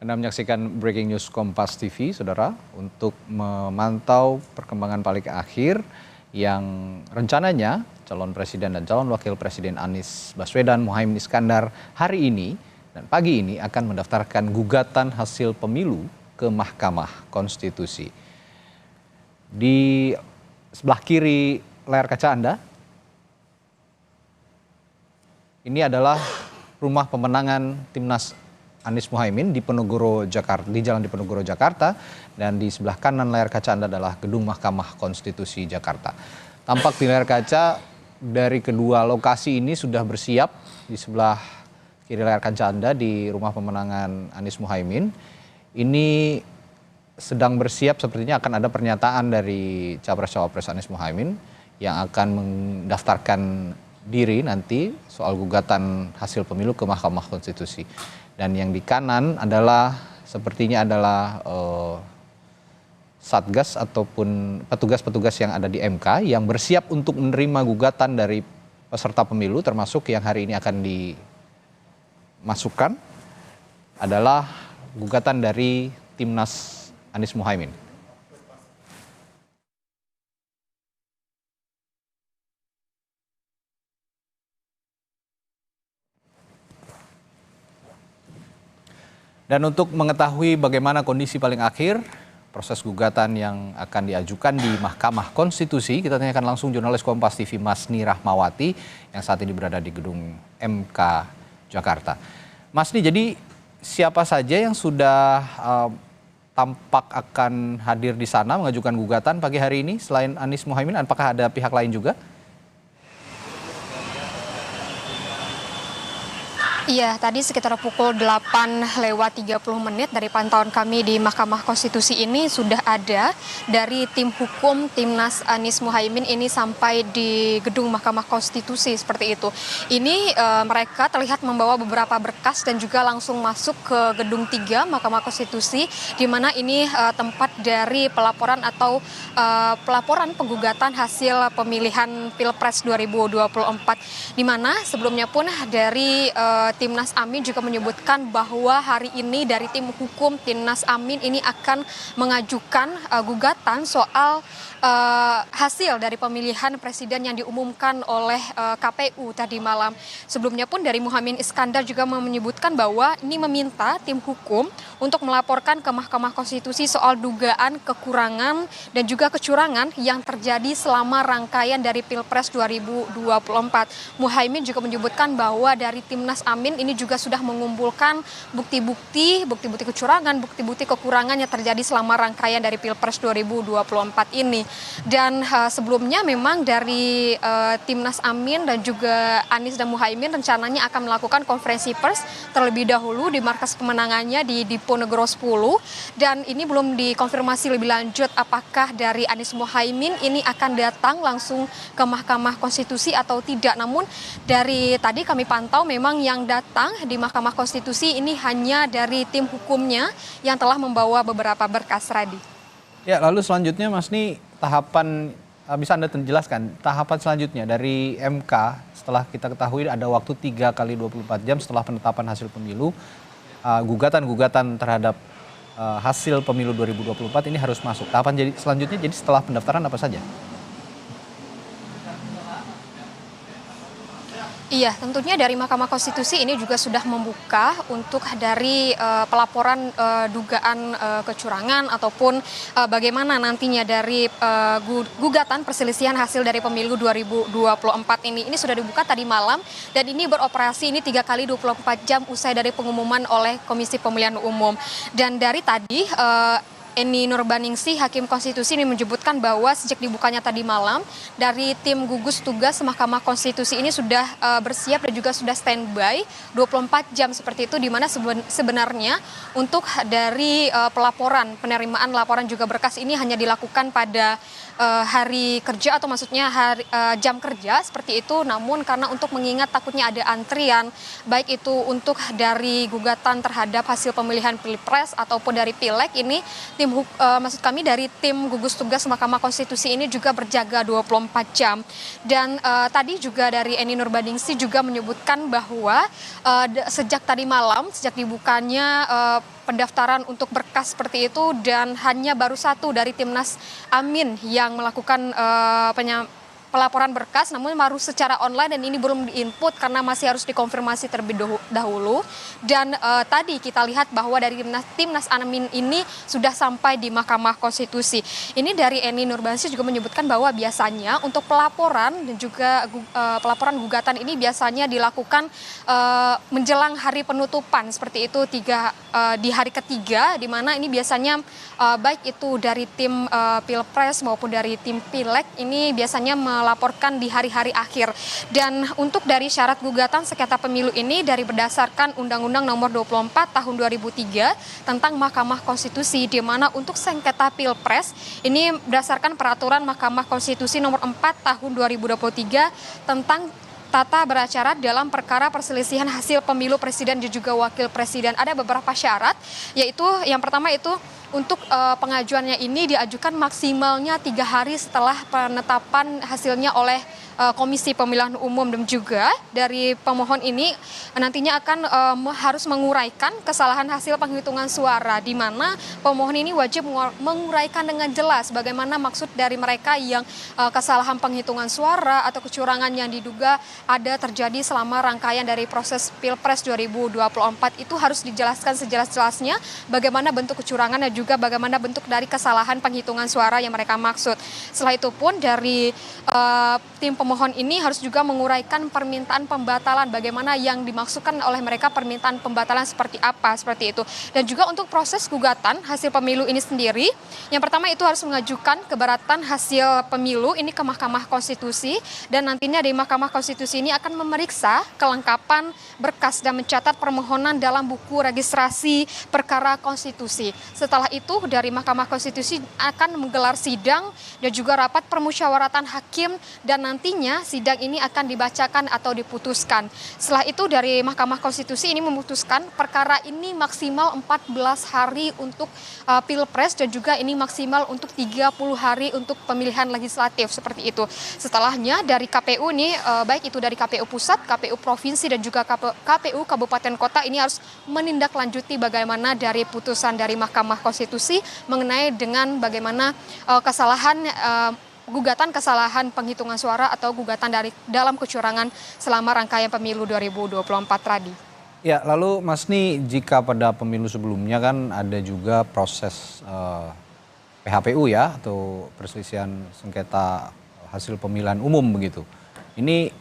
Anda menyaksikan Breaking News Kompas TV, Saudara, untuk memantau perkembangan paling akhir yang rencananya calon presiden dan calon wakil presiden Anies Baswedan, Muhaimin Iskandar hari ini dan pagi ini akan mendaftarkan gugatan hasil pemilu ke Mahkamah Konstitusi. Di sebelah kiri layar kaca Anda, ini adalah rumah pemenangan Timnas Anies Muhaimin di Penogoro, Jakarta, di Jalan Diponegoro, Jakarta, dan di sebelah kanan layar kaca Anda adalah Gedung Mahkamah Konstitusi Jakarta. Tampak di layar kaca dari kedua lokasi ini sudah bersiap di sebelah kiri layar kaca Anda di rumah pemenangan Anies Muhaimin. Ini sedang bersiap, sepertinya akan ada pernyataan dari Capres-Cawapres Anies Muhaimin yang akan mendaftarkan diri nanti soal gugatan hasil pemilu ke Mahkamah Konstitusi. Dan yang di kanan adalah sepertinya adalah Satgas ataupun petugas-petugas yang ada di MK yang bersiap untuk menerima gugatan dari peserta pemilu, termasuk yang hari ini akan dimasukkan adalah gugatan dari Timnas Anies Muhaimin. Dan untuk mengetahui bagaimana kondisi paling akhir proses gugatan yang akan diajukan di Mahkamah Konstitusi, kita tanyakan langsung jurnalis Kompas TV Masni Rahmawati yang saat ini berada di gedung MK Jakarta. Masni, jadi siapa saja yang sudah tampak akan hadir di sana mengajukan gugatan pagi hari ini selain Anies Muhaimin? Apakah ada pihak lain juga? Iya, tadi sekitar pukul 8:30 dari pantauan kami di Mahkamah Konstitusi ini sudah ada dari tim hukum Timnas Anies Muhaimin ini sampai di gedung Mahkamah Konstitusi seperti itu. Ini mereka terlihat membawa beberapa berkas dan juga langsung masuk ke gedung 3 Mahkamah Konstitusi, di mana ini tempat dari pelaporan atau pelaporan penggugatan hasil pemilihan Pilpres 2024, di mana sebelumnya pun dari Timnas Amin juga menyebutkan bahwa hari ini dari tim hukum Timnas Amin ini akan mengajukan gugatan soal hasil dari pemilihan presiden yang diumumkan oleh KPU tadi malam. Sebelumnya pun dari Muhaimin Iskandar juga menyebutkan bahwa ini meminta tim hukum untuk melaporkan ke Mahkamah Konstitusi soal dugaan kekurangan dan juga kecurangan yang terjadi selama rangkaian dari Pilpres 2024. Muhaimin juga menyebutkan bahwa dari Timnas Amin ini juga sudah mengumpulkan bukti-bukti kecurangan, bukti-bukti kekurangan yang terjadi selama rangkaian dari Pilpres 2024 ini. Dan sebelumnya memang dari Timnas Amin dan juga Anies dan Muhaimin rencananya akan melakukan konferensi pers terlebih dahulu di markas pemenangannya di Diponegoro 10, dan ini belum dikonfirmasi lebih lanjut apakah dari Anies Muhaimin ini akan datang langsung ke Mahkamah Konstitusi atau tidak. Namun dari tadi kami pantau memang yang datang di Mahkamah Konstitusi ini hanya dari tim hukumnya yang telah membawa beberapa berkas. Radi. Ya, lalu selanjutnya Mas Ni, tahapan bisa Anda jelaskan tahapan selanjutnya dari MK setelah kita ketahui ada waktu 3 kali 24 jam setelah penetapan hasil pemilu, gugatan-gugatan terhadap hasil pemilu 2024 ini harus masuk. Tahapan selanjutnya jadi setelah pendaftaran apa saja? Iya, tentunya dari Mahkamah Konstitusi ini juga sudah membuka untuk dari pelaporan dugaan kecurangan ataupun bagaimana nantinya dari gugatan perselisihan hasil dari pemilu 2024 ini. Ini sudah dibuka tadi malam dan ini beroperasi ini 3 kali 24 jam usai dari pengumuman oleh Komisi Pemilihan Umum. Dan dari tadi Eni Nurbaningsih, Hakim Konstitusi ini menyebutkan bahwa sejak dibukanya tadi malam dari tim gugus tugas Mahkamah Konstitusi ini sudah bersiap dan juga sudah standby 24 jam seperti itu, di mana sebenarnya untuk dari penerimaan laporan juga berkas ini hanya dilakukan pada hari kerja atau maksudnya jam kerja seperti itu, namun karena untuk mengingat takutnya ada antrian baik itu untuk dari gugatan terhadap hasil pemilihan Pilpres ataupun dari Pileg ini maksud kami dari tim gugus tugas Mahkamah Konstitusi ini juga berjaga 24 jam. Dan tadi juga dari Eni Nurbaningsi juga menyebutkan bahwa sejak tadi malam, sejak dibukanya pendaftaran untuk berkas seperti itu dan hanya baru satu dari Timnas Amin yang melakukan pelaporan berkas, namun baru secara online dan ini belum diinput karena masih harus dikonfirmasi terlebih dahulu. Dan tadi kita lihat bahwa dari Timnas Amin ini sudah sampai di Mahkamah Konstitusi. Ini dari Eni Nurbaningsi juga menyebutkan bahwa biasanya untuk pelaporan dan juga pelaporan gugatan ini biasanya dilakukan menjelang hari penutupan seperti itu di hari ketiga, di mana ini biasanya baik itu dari tim Pilpres maupun dari tim Pileg ini biasanya melaporkan di hari-hari akhir. Dan untuk dari syarat gugatan sengketa pemilu ini dari berdasarkan Undang-Undang Nomor 24 Tahun 2003 tentang Mahkamah Konstitusi, di mana untuk sengketa Pilpres ini berdasarkan peraturan Mahkamah Konstitusi Nomor 4 Tahun 2023 tentang tata beracara dalam perkara perselisihan hasil pemilu presiden dan juga wakil presiden. Ada beberapa syarat, yaitu yang pertama itu untuk pengajuannya ini diajukan maksimalnya 3 hari setelah penetapan hasilnya oleh Komisi Pemilihan Umum, dan juga dari pemohon ini nantinya akan harus menguraikan kesalahan hasil penghitungan suara, di mana pemohon ini wajib menguraikan dengan jelas bagaimana maksud dari mereka yang kesalahan penghitungan suara atau kecurangan yang diduga ada terjadi selama rangkaian dari proses Pilpres 2024 itu harus dijelaskan sejelas-jelasnya bagaimana bentuk kecurangan dan juga bagaimana bentuk dari kesalahan penghitungan suara yang mereka maksud. Setelah itu pun dari tim pemohon ini harus juga menguraikan permintaan pembatalan, bagaimana yang dimaksudkan oleh mereka permintaan pembatalan seperti apa, seperti itu. Dan juga untuk proses gugatan hasil pemilu ini sendiri, yang pertama itu harus mengajukan keberatan hasil pemilu ini ke Mahkamah Konstitusi, dan nantinya di Mahkamah Konstitusi ini akan memeriksa kelengkapan berkas dan mencatat permohonan dalam buku registrasi perkara konstitusi. Setelah itu dari Mahkamah Konstitusi akan menggelar sidang dan juga rapat permusyawaratan hakim, dan nantinya sidang ini akan dibacakan atau diputuskan. Setelah itu dari Mahkamah Konstitusi ini memutuskan perkara ini maksimal 14 hari untuk Pilpres dan juga ini maksimal untuk 30 hari untuk pemilihan legislatif, seperti itu. Setelahnya dari KPU ini baik itu dari KPU Pusat, KPU Provinsi dan juga KPU Kabupaten Kota ini harus menindaklanjuti bagaimana dari putusan dari Mahkamah Konstitusi mengenai dengan bagaimana gugatan kesalahan penghitungan suara atau gugatan dalam kecurangan selama rangkaian pemilu 2024 tadi. Ya, lalu Mas Ni, jika pada pemilu sebelumnya kan ada juga proses PHPU ya, atau perselisihan sengketa hasil pemilihan umum begitu. Ini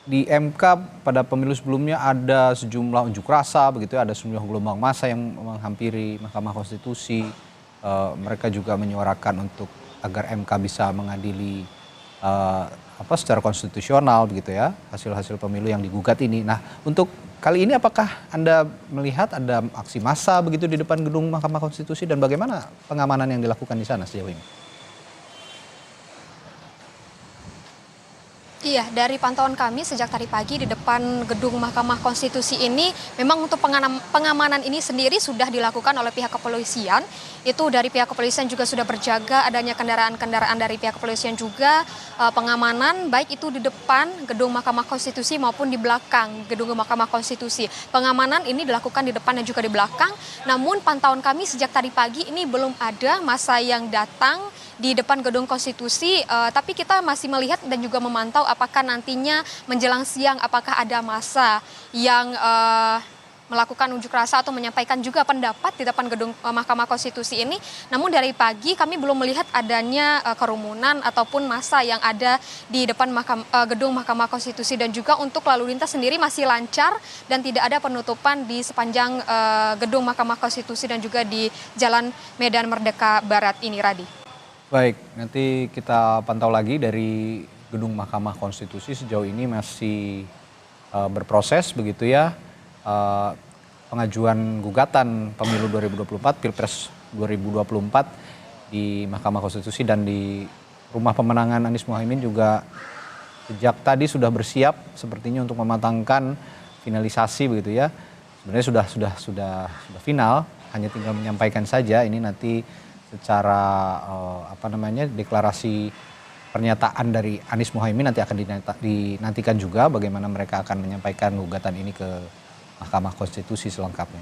di MK pada pemilu sebelumnya ada sejumlah unjuk rasa begitu ya, ada sejumlah gelombang massa yang menghampiri Mahkamah Konstitusi. Mereka juga menyuarakan untuk agar MK bisa mengadili secara konstitusional begitu ya hasil-hasil pemilu yang digugat ini. Nah, untuk kali ini apakah Anda melihat ada aksi massa begitu di depan gedung Mahkamah Konstitusi, dan bagaimana pengamanan yang dilakukan di sana sejauh ini? Iya, dari pantauan kami sejak tadi pagi di depan gedung Mahkamah Konstitusi ini, memang untuk pengamanan ini sendiri sudah dilakukan oleh pihak kepolisian. Itu dari pihak kepolisian juga sudah berjaga adanya kendaraan-kendaraan dari pihak kepolisian juga pengamanan baik itu di depan gedung Mahkamah Konstitusi maupun di belakang gedung Mahkamah Konstitusi. Pengamanan ini dilakukan di depan dan juga di belakang. Namun pantauan kami sejak tadi pagi ini belum ada massa yang datang di depan gedung Konstitusi, tapi kita masih melihat dan juga memantau apakah nantinya menjelang siang apakah ada massa yang melakukan unjuk rasa atau menyampaikan juga pendapat di depan gedung Mahkamah Konstitusi ini. Namun dari pagi kami belum melihat adanya kerumunan ataupun massa yang ada di depan gedung Mahkamah Konstitusi, dan juga untuk lalu lintas sendiri masih lancar dan tidak ada penutupan di sepanjang gedung Mahkamah Konstitusi dan juga di Jalan Medan Merdeka Barat ini, Radi. Baik, nanti kita pantau lagi dari gedung Mahkamah Konstitusi. Sejauh ini masih berproses begitu ya, pengajuan gugatan pemilu 2024, Pilpres 2024 di Mahkamah Konstitusi dan di rumah pemenangan Anies Muhaimin juga sejak tadi sudah bersiap sepertinya untuk mematangkan finalisasi begitu ya. Sebenarnya sudah final, hanya tinggal menyampaikan saja ini nanti secara deklarasi pernyataan dari Anies Muhaimin nanti akan dinantikan juga bagaimana mereka akan menyampaikan gugatan ini ke Mahkamah Konstitusi selengkapnya.